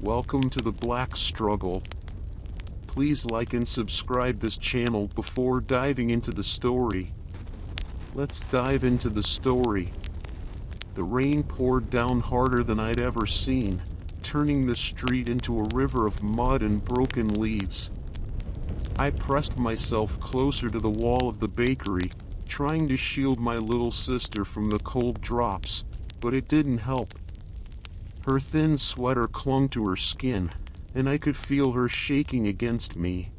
Welcome to the Black Struggle. Please like and subscribe this channel before diving into the story. Let's dive into the story. The rain poured down harder than I'd ever seen, turning the street into a river of mud and broken leaves. I pressed myself closer to the wall of the bakery, trying to shield my little sister from the cold drops, but it didn't help. Her thin sweater clung to her skin, and I could feel her shaking against me.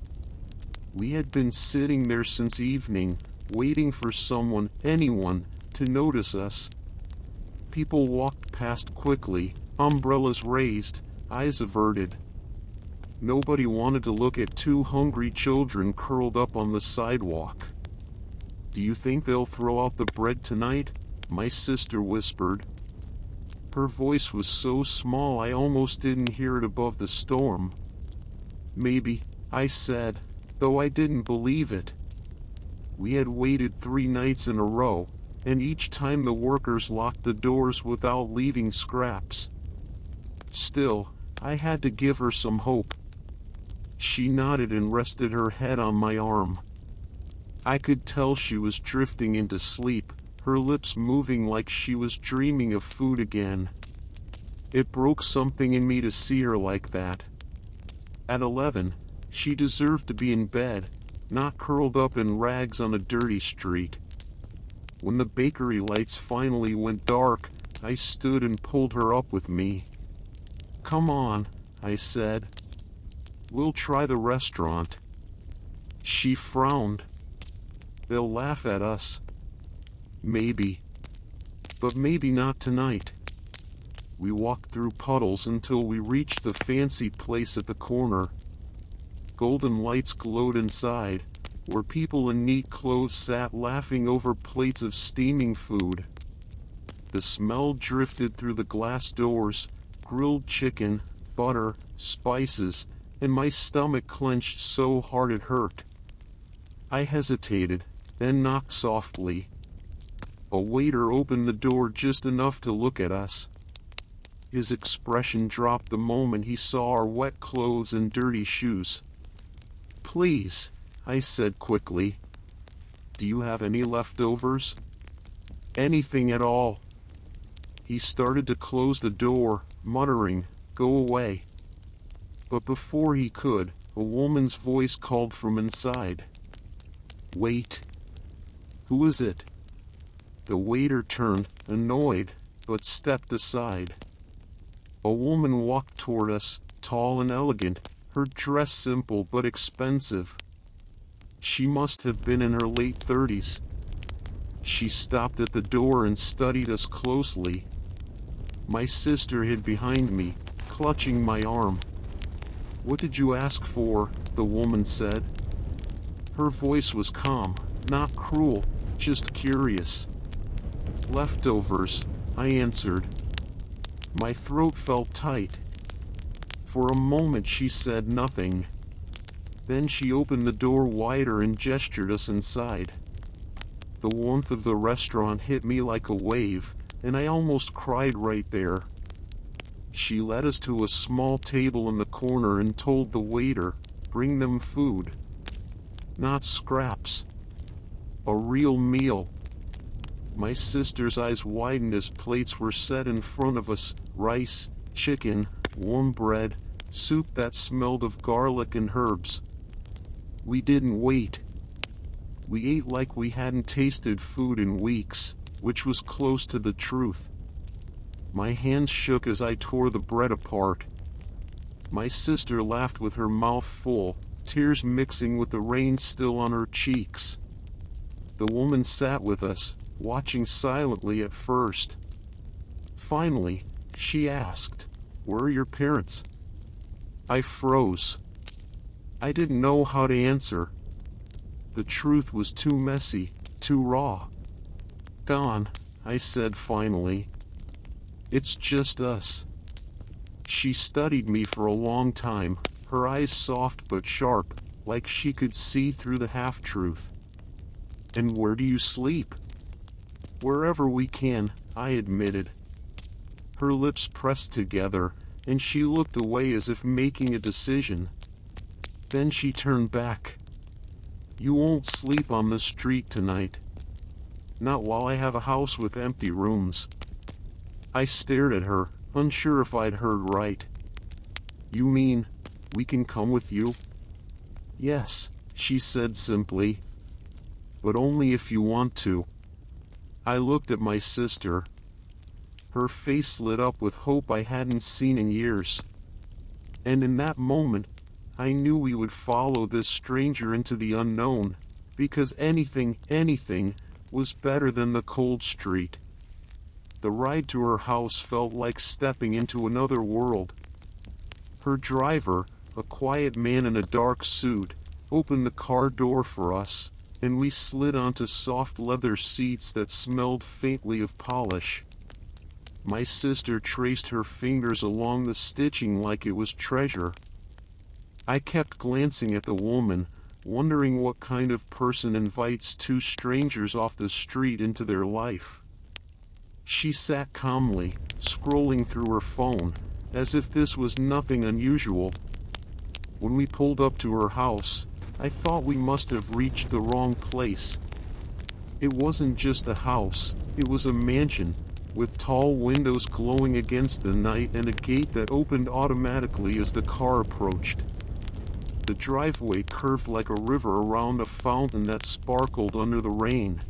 We had been sitting there since evening, waiting for anyone, to notice us. People walked past quickly, umbrellas raised, eyes averted. Nobody wanted to look at two hungry children curled up on the sidewalk. "Do you think they'll throw out the bread tonight?" my sister whispered. Her voice was so small I almost didn't hear it above the storm. "Maybe," I said, though I didn't believe it. We had waited 3 nights in a row, and each time the workers locked the doors without leaving scraps. Still, I had to give her some hope. She nodded and rested her head on my arm. I could tell she was drifting into sleep, her lips moving like she was dreaming of food again. It broke something in me to see her like that. At 11, she deserved to be in bed, not curled up in rags on a dirty street. When the bakery lights finally went dark, I stood and pulled her up with me. "Come on," I said. "We'll try the restaurant." She frowned. "They'll laugh at us." "Maybe. But maybe not tonight." We walked through puddles until we reached the fancy place at the corner. Golden lights glowed inside, where people in neat clothes sat laughing over plates of steaming food. The smell drifted through the glass doors, grilled chicken, butter, spices, and my stomach clenched so hard it hurt. I hesitated, then knocked softly. A waiter opened the door just enough to look at us. His expression dropped the moment he saw our wet clothes and dirty shoes. "Please," I said quickly. "Do you have any leftovers?" "Anything at all." He started to close the door, muttering, "Go away." But before he could, a woman's voice called from inside. "Wait." "Who is it?" The waiter turned, annoyed, but stepped aside. A woman walked toward us, tall and elegant, her dress simple but expensive. She must have been in her late 30s. She stopped at the door and studied us closely. My sister hid behind me, clutching my arm. "What did you ask for?" the woman said. Her voice was calm, not cruel, just curious. "Leftovers," I answered. My throat felt tight. For a moment she said nothing. Then she opened the door wider and gestured us inside. The warmth of the restaurant hit me like a wave, and I almost cried right there. She led us to a small table in the corner and told the waiter, "Bring them food. Not scraps. A real meal." My sister's eyes widened as plates were set in front of us: rice, chicken, warm bread, soup that smelled of garlic and herbs. We didn't wait. We ate like we hadn't tasted food in weeks, which was close to the truth. My hands shook as I tore the bread apart. My sister laughed with her mouth full, tears mixing with the rain still on her cheeks. The woman sat with us, watching silently at first. Finally, she asked, "Where are your parents?" I froze. I didn't know how to answer. The truth was too messy, too raw. "Gone," I said finally. "It's just us." She studied me for a long time, her eyes soft but sharp, like she could see through the half-truth. "And where do you sleep?" "Wherever we can," I admitted. Her lips pressed together, and she looked away as if making a decision. Then she turned back. "You won't sleep on the street tonight. Not while I have a house with empty rooms." I stared at her, unsure if I'd heard right. "You mean, we can come with you?" "Yes," she said simply. "But only if you want to." I looked at my sister. Her face lit up with hope I hadn't seen in years. And in that moment, I knew we would follow this stranger into the unknown, because anything was better than the cold street. The ride to her house felt like stepping into another world. Her driver, a quiet man in a dark suit, opened the car door for us, and we slid onto soft leather seats that smelled faintly of polish. My sister traced her fingers along the stitching like it was treasure. I kept glancing at the woman, wondering what kind of person invites two strangers off the street into their life. She sat calmly, scrolling through her phone, as if this was nothing unusual. When we pulled up to her house, I thought we must have reached the wrong place. It wasn't just a house, it was a mansion, with tall windows glowing against the night and a gate that opened automatically as the car approached. The driveway curved like a river around a fountain that sparkled under the rain.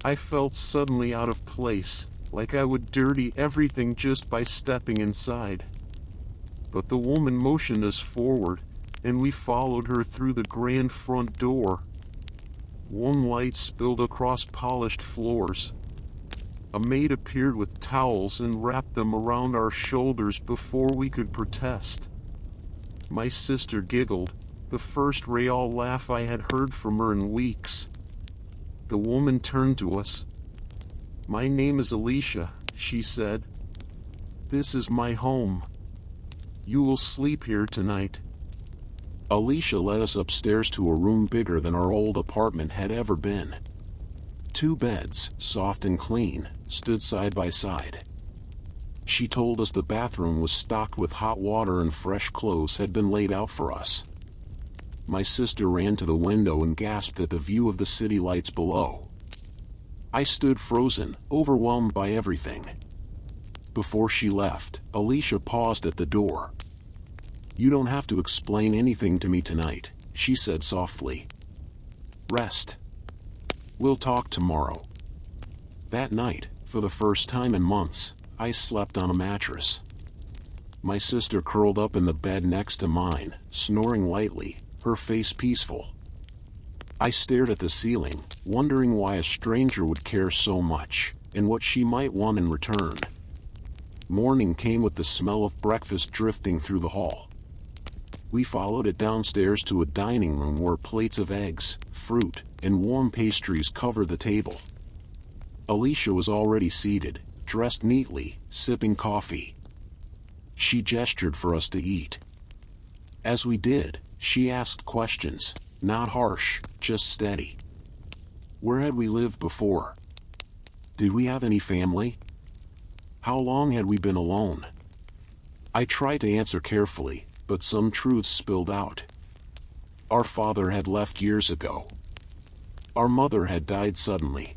I felt suddenly out of place, like I would dirty everything just by stepping inside. But the woman motioned us forward, and we followed her through the grand front door. Warm light spilled across polished floors. A maid appeared with towels and wrapped them around our shoulders before we could protest. My sister giggled, the first real laugh I had heard from her in weeks. The woman turned to us. "My name is Alicia," she said. "This is my home. You will sleep here tonight." Alicia led us upstairs to a room bigger than our old apartment had ever been. 2 beds, soft and clean, stood side by side. She told us the bathroom was stocked with hot water and fresh clothes had been laid out for us. My sister ran to the window and gasped at the view of the city lights below. I stood frozen, overwhelmed by everything. Before she left, Alicia paused at the door. "You don't have to explain anything to me tonight," she said softly. "Rest. We'll talk tomorrow." That night, for the first time in months, I slept on a mattress. My sister curled up in the bed next to mine, snoring lightly, her face peaceful. I stared at the ceiling, wondering why a stranger would care so much, and what she might want in return. Morning came with the smell of breakfast drifting through the hall. We followed it downstairs to a dining room where plates of eggs, fruit, and warm pastries covered the table. Alicia was already seated, dressed neatly, sipping coffee. She gestured for us to eat. As we did, she asked questions, not harsh, just steady. Where had we lived before? Did we have any family? How long had we been alone? I tried to answer carefully, but some truths spilled out. Our father had left years ago. Our mother had died suddenly.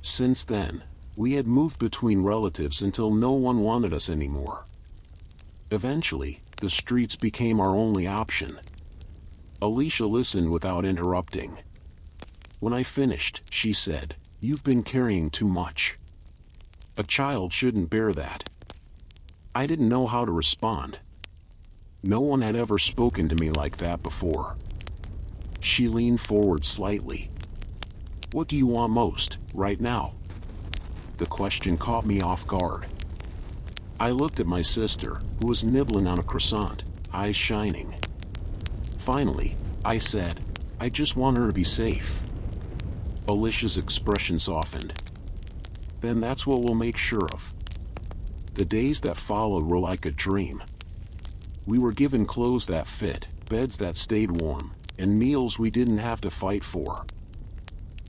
Since then, we had moved between relatives until no one wanted us anymore. Eventually, the streets became our only option. Alicia listened without interrupting. When I finished, she said, "You've been carrying too much. A child shouldn't bear that." I didn't know how to respond. No one had ever spoken to me like that before. She leaned forward slightly. "What do you want most, right now?" The question caught me off guard. I looked at my sister, who was nibbling on a croissant, eyes shining. Finally, I said, "I just want her to be safe." Alicia's expression softened. "Then that's what we'll make sure of." The days that followed were like a dream. We were given clothes that fit, beds that stayed warm, and meals we didn't have to fight for.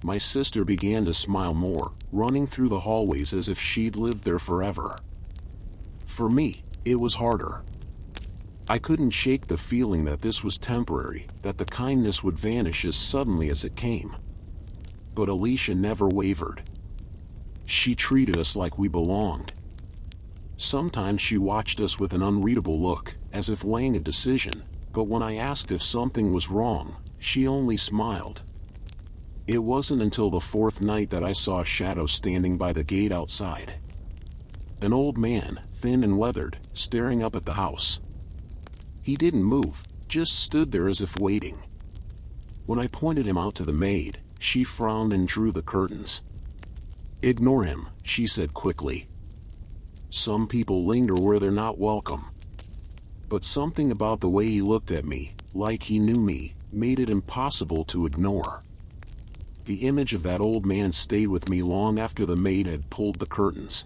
My sister began to smile more, running through the hallways as if she'd lived there forever. For me, It was harder. I couldn't shake the feeling that this was temporary, that the kindness would vanish as suddenly as it came. But Alicia never wavered. She treated us like we belonged. Sometimes she watched us with an unreadable look, as if weighing a decision, but when I asked if something was wrong, she only smiled. It wasn't until the fourth night that I saw a shadow standing by the gate outside. An old man, thin and weathered, staring up at the house. He didn't move, just stood there as if waiting. When I pointed him out to the maid, she frowned and drew the curtains. "Ignore him," she said quickly. "Some people linger where they're not welcome." But something about the way he looked at me, like he knew me, made it impossible to ignore. The image of that old man stayed with me long after the maid had pulled the curtains.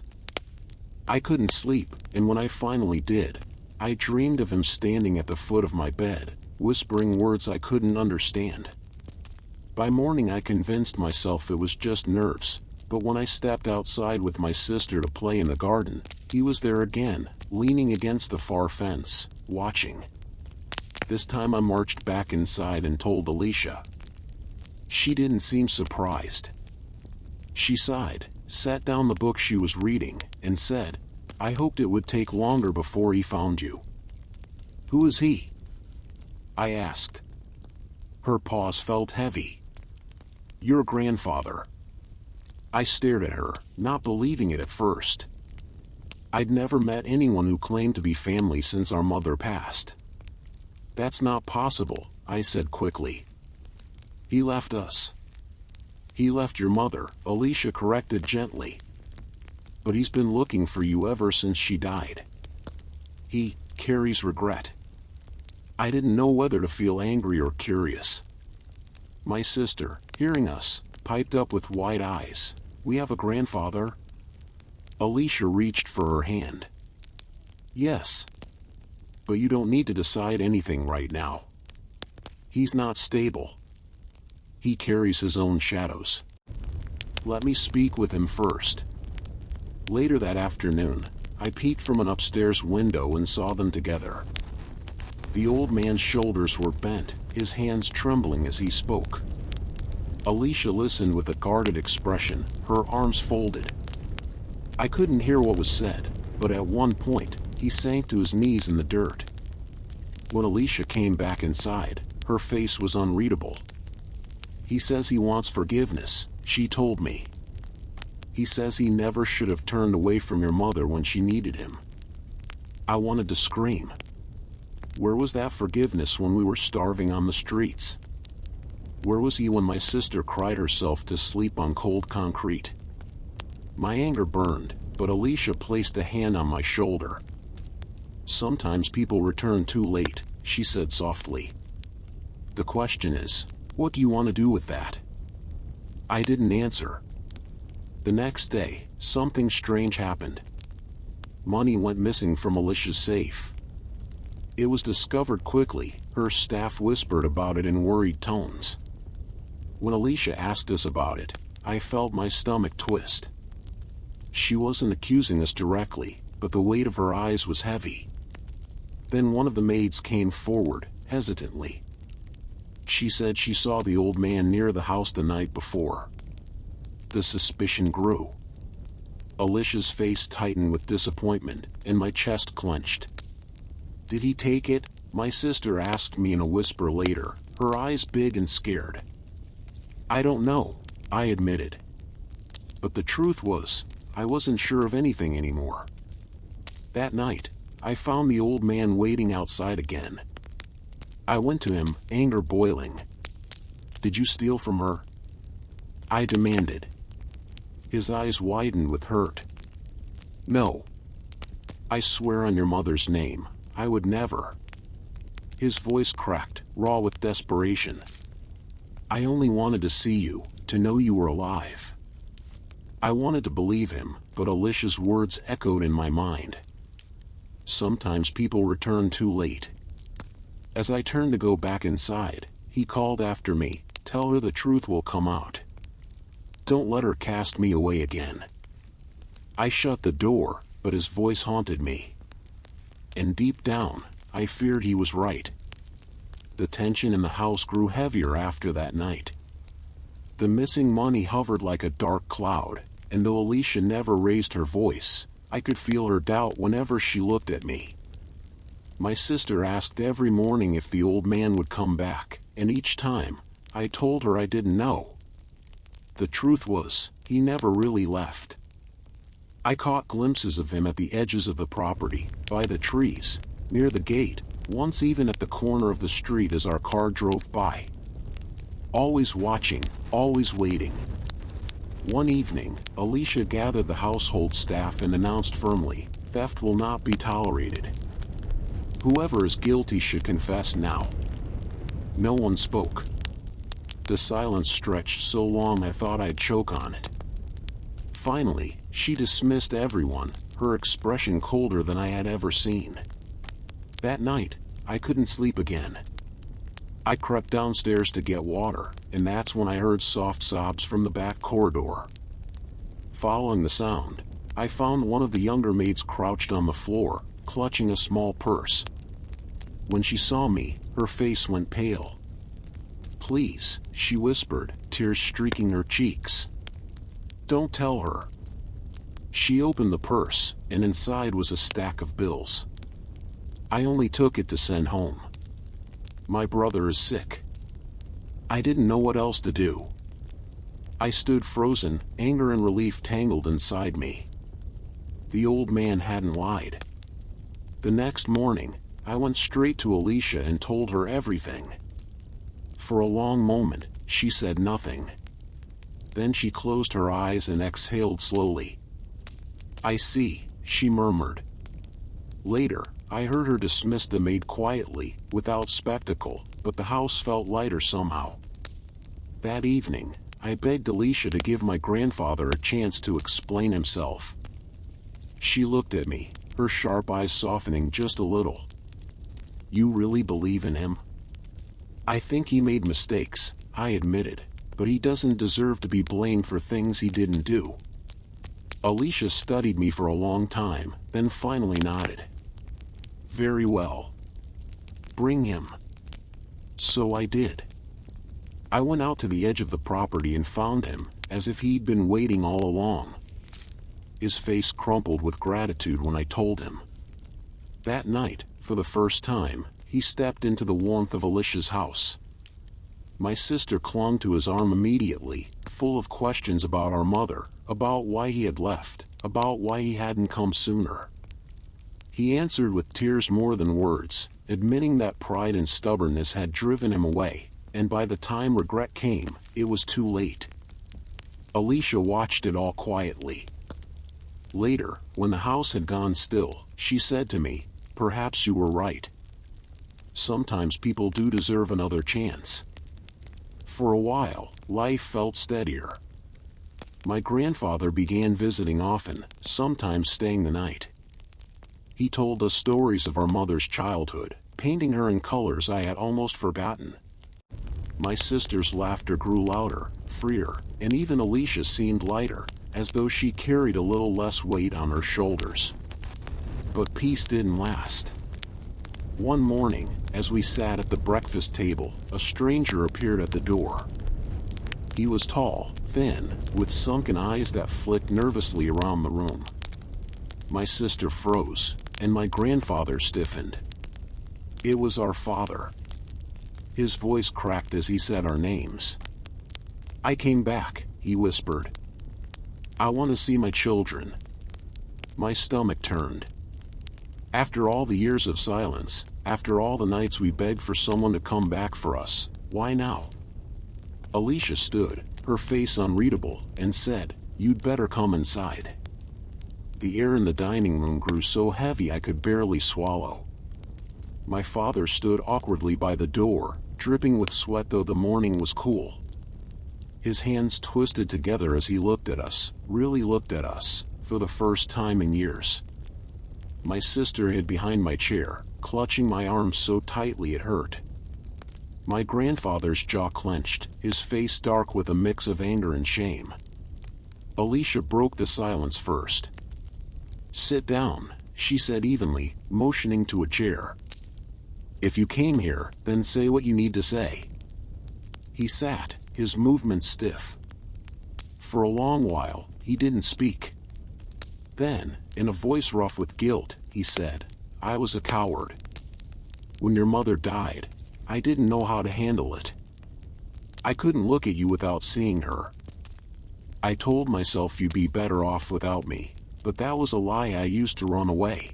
I couldn't sleep, and when I finally did, I dreamed of him standing at the foot of my bed, whispering words I couldn't understand. By morning I convinced myself it was just nerves, but when I stepped outside with my sister to play in the garden, he was there again, leaning against the far fence, watching. This time I marched back inside and told Alicia. She didn't seem surprised. She sighed, sat down the book she was reading, and said, "I hoped it would take longer before he found you." "Who is he?" I asked. Her pause felt heavy. "Your grandfather." I stared at her, not believing it at first. I'd never met anyone who claimed to be family since our mother passed. "That's not possible," I said quickly. "He left us." "He left your mother," Alicia corrected gently. "But he's been looking for you ever since she died. He carries regret." I didn't know whether to feel angry or curious. My sister, hearing us, piped up with wide eyes. "We have a grandfather?" Alicia reached for her hand. "Yes. But you don't need to decide anything right now. He's not stable. He carries his own shadows. Let me speak with him first." Later that afternoon, I peeked from an upstairs window and saw them together. The old man's shoulders were bent, his hands trembling as he spoke. Alicia listened with a guarded expression, her arms folded. I couldn't hear what was said, but at one point, he sank to his knees in the dirt. When Alicia came back inside, her face was unreadable. "He says he wants forgiveness," she told me. "He says he never should have turned away from your mother when she needed him." I wanted to scream. Where was that forgiveness when we were starving on the streets? Where was he when my sister cried herself to sleep on cold concrete? My anger burned, but Alicia placed a hand on my shoulder. "Sometimes people return too late," she said softly. "The question is, what do you want to do with that?" I didn't answer. The next day, something strange happened. Money went missing from Alicia's safe. It was discovered quickly, her staff whispered about it in worried tones. When Alicia asked us about it, I felt my stomach twist. She wasn't accusing us directly, but the weight of her eyes was heavy. Then one of the maids came forward, hesitantly. She said she saw the old man near the house the night before. The suspicion grew. Alicia's face tightened with disappointment, and my chest clenched. "Did he take it?" my sister asked me in a whisper later, her eyes big and scared. "I don't know," I admitted. But the truth was, I wasn't sure of anything anymore. That night, I found the old man waiting outside again. I went to him, anger boiling. "Did you steal from her?" I demanded. His eyes widened with hurt. "No. I swear on your mother's name, I would never." His voice cracked, raw with desperation. "I only wanted to see you, to know you were alive." I wanted to believe him, but Alicia's words echoed in my mind. Sometimes people return too late. As I turned to go back inside, he called after me, "Tell her the truth will come out. Don't let her cast me away again." I shut the door, but his voice haunted me. and deep down, I feared he was right. The tension in the house grew heavier after that night. The missing money hovered like a dark cloud, and though Alicia never raised her voice, I could feel her doubt whenever she looked at me. My sister asked every morning if the old man would come back, and each time, I told her I didn't know. The truth was, he never really left. I caught glimpses of him at the edges of the property, by the trees, near the gate, once even at the corner of the street as our car drove by. Always watching, always waiting. One evening, Alicia gathered the household staff and announced firmly, "Theft will not be tolerated. Whoever is guilty should confess now." No one spoke. The silence stretched so long I thought I'd choke on it. Finally, she dismissed everyone, her expression colder than I had ever seen. That night, I couldn't sleep again. I crept downstairs to get water, and that's when I heard soft sobs from the back corridor. Following the sound, I found one of the younger maids crouched on the floor, clutching a small purse. When she saw me, her face went pale. "Please," she whispered, tears streaking her cheeks. "Don't tell her." She opened the purse, and inside was a stack of bills. I only took it to send home. "My brother is sick." I didn't know what else to do. I stood frozen, anger and relief tangled inside me. The old man hadn't lied. The next morning, I went straight to Alicia and told her everything. For a long moment, she said nothing. Then she closed her eyes and exhaled slowly. "I see," she murmured. Later, I heard her dismiss the maid quietly, without spectacle, but the house felt lighter somehow. That evening, I begged Alicia to give my grandfather a chance to explain himself. She looked at me, her sharp eyes softening just a little. "You really believe in him?" "I think he made mistakes," I admitted, "but he doesn't deserve to be blamed for things he didn't do." Alicia studied me for a long time, then finally nodded. "Very well. Bring him." So I did. I went out to the edge of the property and found him, as if he'd been waiting all along. His face crumpled with gratitude when I told him. That night, for the first time, he stepped into the warmth of Alicia's house. My sister clung to his arm immediately, full of questions about our mother, about why he had left, about why he hadn't come sooner. He answered with tears more than words, admitting that pride and stubbornness had driven him away, and by the time regret came, it was too late. Alicia watched it all quietly. Later, when the house had gone still, she said to me, "Perhaps you were right. Sometimes people do deserve another chance." For a while, life felt steadier. My grandfather began visiting often, sometimes staying the night. He told us stories of our mother's childhood, painting her in colors I had almost forgotten. My sister's laughter grew louder, freer, and even Alicia seemed lighter, as though she carried a little less weight on her shoulders. But peace didn't last. One morning, as we sat at the breakfast table, a stranger appeared at the door. He was tall, thin, with sunken eyes that flicked nervously around the room. My sister froze, and my grandfather stiffened. It was our father. His voice cracked as he said our names. "I came back," he whispered. "I want to see my children." My stomach turned. After all the years of silence, after all the nights we begged for someone to come back for us, why now? Alicia stood, her face unreadable, and said, "You'd better come inside." The air in the dining room grew so heavy I could barely swallow. My father stood awkwardly by the door, dripping with sweat though the morning was cool. His hands twisted together as he looked at us, really looked at us, for the first time in years. My sister hid behind my chair, clutching my arm so tightly it hurt. My grandfather's jaw clenched, his face dark with a mix of anger and shame. Alicia broke the silence first. "Sit down," she said evenly, motioning to a chair. "If you came here, then say what you need to say." He sat, his movements stiff. For a long while, he didn't speak. Then, in a voice rough with guilt, he said, "I was a coward. When your mother died, I didn't know how to handle it. I couldn't look at you without seeing her. I told myself you'd be better off without me, but that was a lie I used to run away."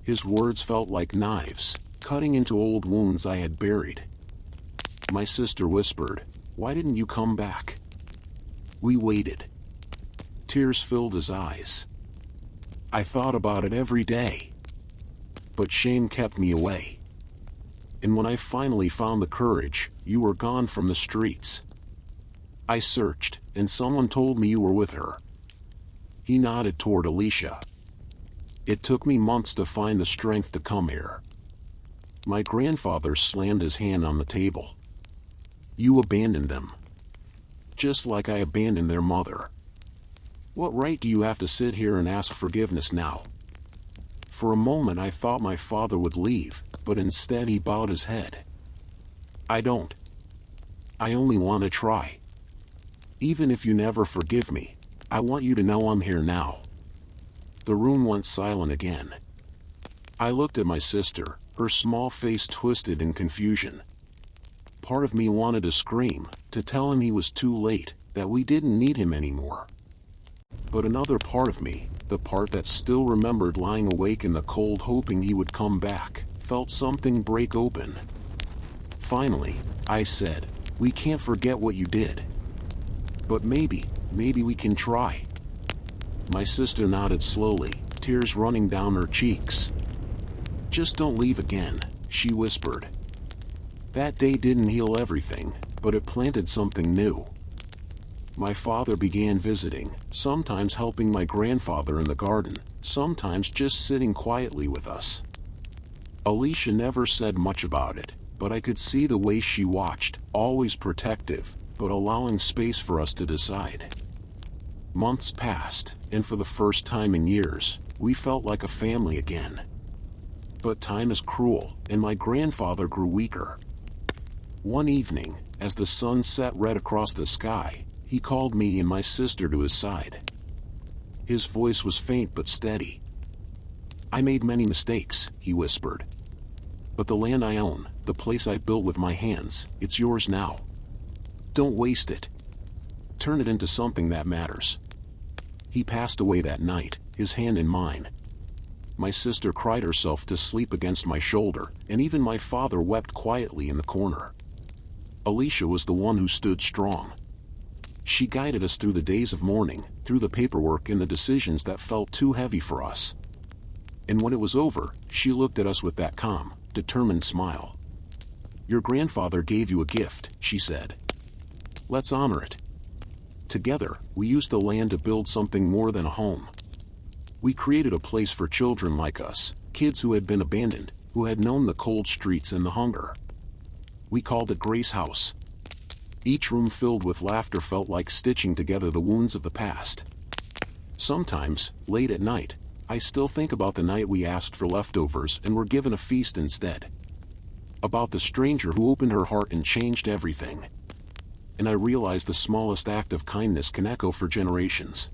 His words felt like knives, cutting into old wounds I had buried. My sister whispered, "Why didn't you come back?" We waited. Tears filled his eyes. I thought about it every day. But shame kept me away. And when I finally found the courage, you were gone from the streets. I searched, and someone told me you were with her." He nodded toward Alicia. "It took me months to find the strength to come here." My grandfather slammed his hand on the table. "You abandoned them. Just like I abandoned their mother. What right do you have to sit here and ask forgiveness now?" For a moment I thought my father would leave, but instead he bowed his head. "I don't. I only want to try. Even if you never forgive me, I want you to know I'm here now." The room went silent again. I looked at my sister, her small face twisted in confusion. Part of me wanted to scream, to tell him he was too late, that we didn't need him anymore. But another part of me, the part that still remembered lying awake in the cold hoping he would come back, felt something break open. Finally, I said, "We can't forget what you did. But maybe we can try." My sister nodded slowly, tears running down her cheeks. "Just don't leave again," she whispered. That day didn't heal everything, but it planted something new. My father began visiting, sometimes helping my grandfather in the garden, sometimes just sitting quietly with us. Alicia never said much about it, but I could see the way she watched, always protective, but allowing space for us to decide. Months passed, and for the first time in years, we felt like a family again. But time is cruel, and my grandfather grew weaker. One evening, as the sun set red across the sky, he called me and my sister to his side. His voice was faint but steady. "I made many mistakes," he whispered. "But the land I own, the place I built with my hands, it's yours now. Don't waste it. Turn it into something that matters." He passed away that night, his hand in mine. My sister cried herself to sleep against my shoulder, and even my father wept quietly in the corner. Alicia was the one who stood strong. She guided us through the days of mourning, through the paperwork and the decisions that felt too heavy for us. And when it was over, she looked at us with that calm, determined smile. "Your grandfather gave you a gift," she said. "Let's honor it." Together, we used the land to build something more than a home. We created a place for children like us, kids who had been abandoned, who had known the cold streets and the hunger. We called it Grace House. Each room filled with laughter felt like stitching together the wounds of the past. Sometimes, late at night, I still think about the night we asked for leftovers and were given a feast instead. About the stranger who opened her heart and changed everything. And I realize the smallest act of kindness can echo for generations.